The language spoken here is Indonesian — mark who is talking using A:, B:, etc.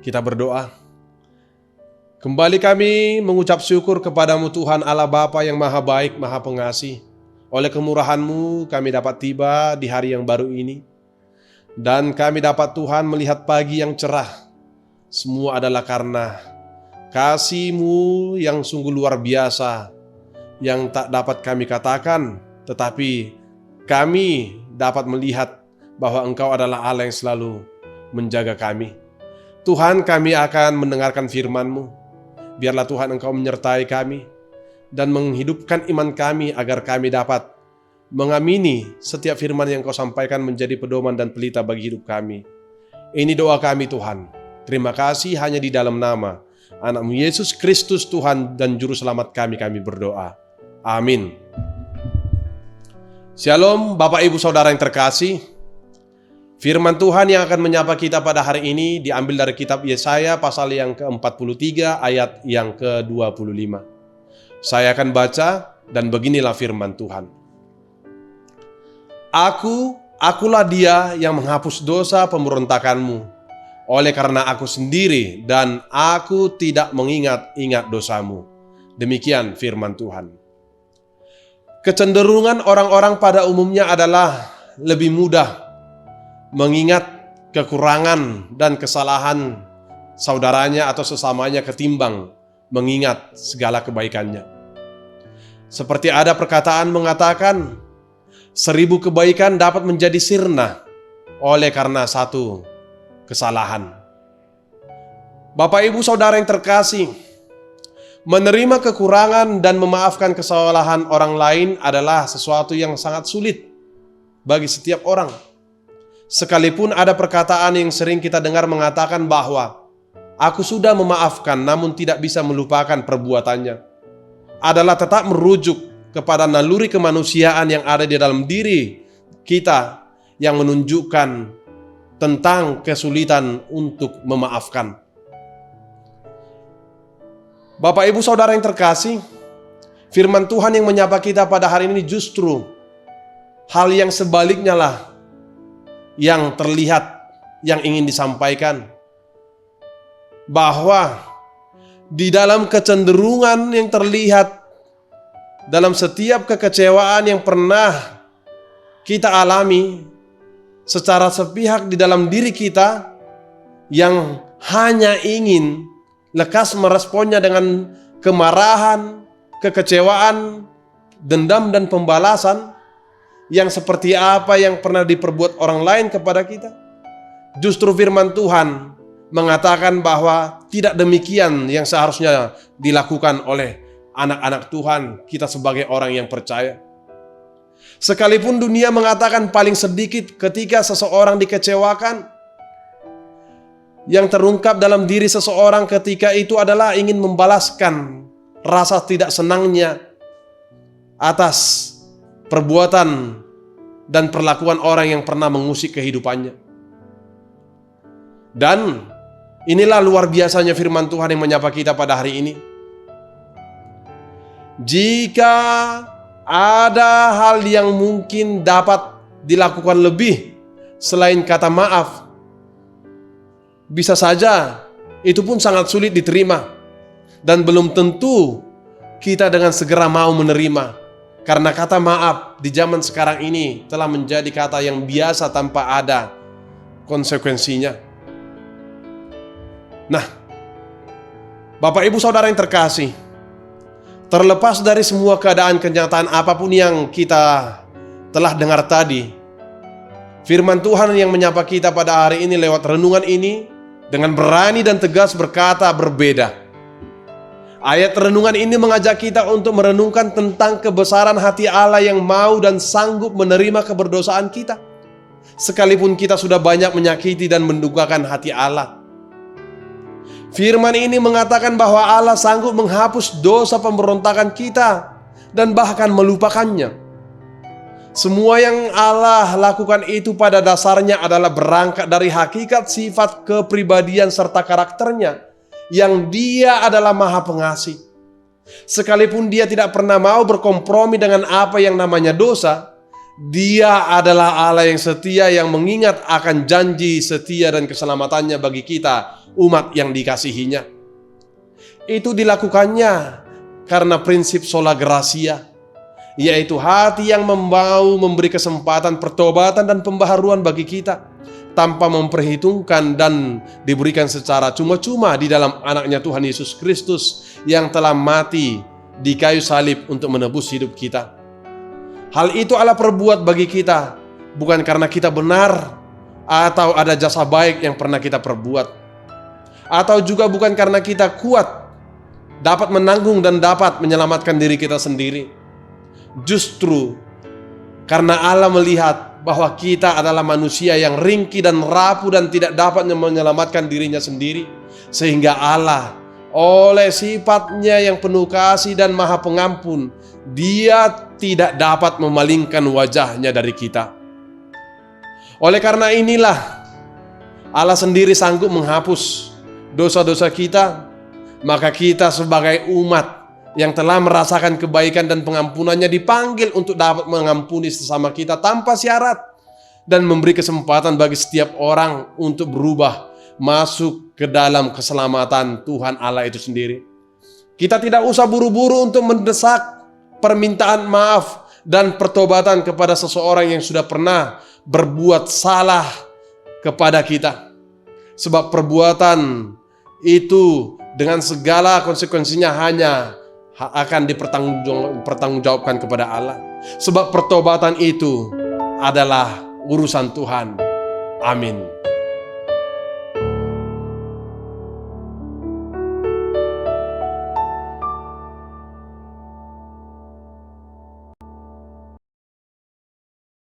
A: Kita berdoa. Kembali kami mengucap syukur kepadamu Tuhan Allah Bapa yang maha baik, maha pengasih. Oleh kemurahan-Mu kami dapat tiba di hari yang baru ini. Dan kami dapat Tuhan melihat pagi yang cerah. Semua adalah karena kasih-Mu yang sungguh luar biasa. Yang tak dapat kami katakan, tetapi kami dapat melihat bahwa Engkau adalah Allah yang selalu menjaga kami. Tuhan, kami akan mendengarkan firman-Mu. Biarlah Tuhan Engkau menyertai kami dan menghidupkan iman kami agar kami dapat mengamini setiap firman yang Kau sampaikan menjadi pedoman dan pelita bagi hidup kami. Ini doa kami Tuhan. Terima kasih hanya di dalam nama Anak-Mu Yesus Kristus Tuhan dan Juru Selamat kami berdoa. Amin. Shalom Bapak Ibu Saudara yang terkasih. Firman Tuhan yang akan menyapa kita pada hari ini diambil dari kitab Yesaya pasal yang ke-43 ayat yang ke-25. Saya akan baca dan beginilah firman Tuhan. Akulah Dia yang menghapus dosa pemberontakanmu. Oleh karena Aku sendiri dan Aku tidak mengingat-ingat dosamu. Demikian firman Tuhan. Kecenderungan orang-orang pada umumnya adalah lebih mudah mengingat kekurangan dan kesalahan saudaranya atau sesamanya ketimbang mengingat segala kebaikannya. Seperti ada perkataan mengatakan, 1000 kebaikan dapat menjadi sirna oleh karena satu kesalahan. Bapak Ibu Saudara yang terkasih, menerima kekurangan dan memaafkan kesalahan orang lain adalah sesuatu yang sangat sulit bagi setiap orang. Sekalipun ada perkataan yang sering kita dengar mengatakan bahwa aku sudah memaafkan namun tidak bisa melupakan perbuatannya, adalah tetap merujuk kepada naluri kemanusiaan yang ada di dalam diri kita yang menunjukkan tentang kesulitan untuk memaafkan. Bapak Ibu Saudara yang terkasih, firman Tuhan yang menyapa kita pada hari ini justru hal yang sebaliknya lah yang terlihat, yang ingin disampaikan. Bahwa di dalam kecenderungan yang terlihat, dalam setiap kekecewaan yang pernah kita alami secara sepihak di dalam diri kita, yang hanya ingin lekas meresponnya dengan kemarahan, kekecewaan, dendam dan pembalasan, yang seperti apa yang pernah diperbuat orang lain kepada kita. Justru firman Tuhan mengatakan bahwa tidak demikian yang seharusnya dilakukan oleh anak-anak Tuhan, kita sebagai orang yang percaya. Sekalipun dunia mengatakan paling sedikit ketika seseorang dikecewakan, yang terungkap dalam diri seseorang ketika itu adalah ingin membalaskan rasa tidak senangnya atas perbuatan dan perlakuan orang yang pernah mengusik kehidupannya. Dan inilah luar biasanya firman Tuhan yang menyapa kita pada hari ini. Jika ada hal yang mungkin dapat dilakukan lebih selain kata maaf, bisa saja itu pun sangat sulit diterima. Dan belum tentu kita dengan segera mau menerima. Karena kata maaf di zaman sekarang ini telah menjadi kata yang biasa tanpa ada konsekuensinya. Nah, Bapak Ibu Saudara yang terkasih, terlepas dari semua keadaan kenyataan apapun yang kita telah dengar tadi, firman Tuhan yang menyapa kita pada hari ini lewat renungan ini dengan berani dan tegas berkata berbeda. Ayat renungan ini mengajak kita untuk merenungkan tentang kebesaran hati Allah yang mau dan sanggup menerima keberdosaan kita. Sekalipun kita sudah banyak menyakiti dan mendukakan hati Allah. Firman ini mengatakan bahwa Allah sanggup menghapus dosa pemberontakan kita dan bahkan melupakannya. Semua yang Allah lakukan itu pada dasarnya adalah berangkat dari hakikat sifat kepribadian serta karakternya, yang Dia adalah Maha Pengasih. Sekalipun Dia tidak pernah mau berkompromi dengan apa yang namanya dosa, Dia adalah Allah yang setia, yang mengingat akan janji setia dan keselamatannya bagi kita umat yang dikasihinya. Itu dilakukannya karena prinsip sola gratia, yaitu hati yang mau memberi kesempatan pertobatan dan pembaharuan bagi kita tanpa memperhitungkan dan diberikan secara cuma-cuma di dalam anaknya Tuhan Yesus Kristus yang telah mati di kayu salib untuk menebus hidup kita. Hal itu Allah perbuat bagi kita bukan karena kita benar atau ada jasa baik yang pernah kita perbuat, atau juga bukan karena kita kuat, dapat menanggung dan dapat menyelamatkan diri kita sendiri. Justru karena Allah melihat bahwa kita adalah manusia yang ringkih dan rapuh dan tidak dapat menyelamatkan dirinya sendiri, sehingga Allah oleh sifatnya yang penuh kasih dan maha pengampun, Dia tidak dapat memalingkan wajahnya dari kita. Oleh karena inilah Allah sendiri sanggup menghapus dosa-dosa kita. Maka kita sebagai umat yang telah merasakan kebaikan dan pengampunannya dipanggil untuk dapat mengampuni sesama kita tanpa syarat dan memberi kesempatan bagi setiap orang untuk berubah masuk ke dalam keselamatan Tuhan Allah itu sendiri. Kita tidak usah buru-buru untuk mendesak permintaan maaf dan pertobatan kepada seseorang yang sudah pernah berbuat salah kepada kita, sebab perbuatan itu dengan segala konsekuensinya hanya akan dipertanggungjawabkan kepada Allah. Sebab pertobatan itu adalah urusan Tuhan. Amin.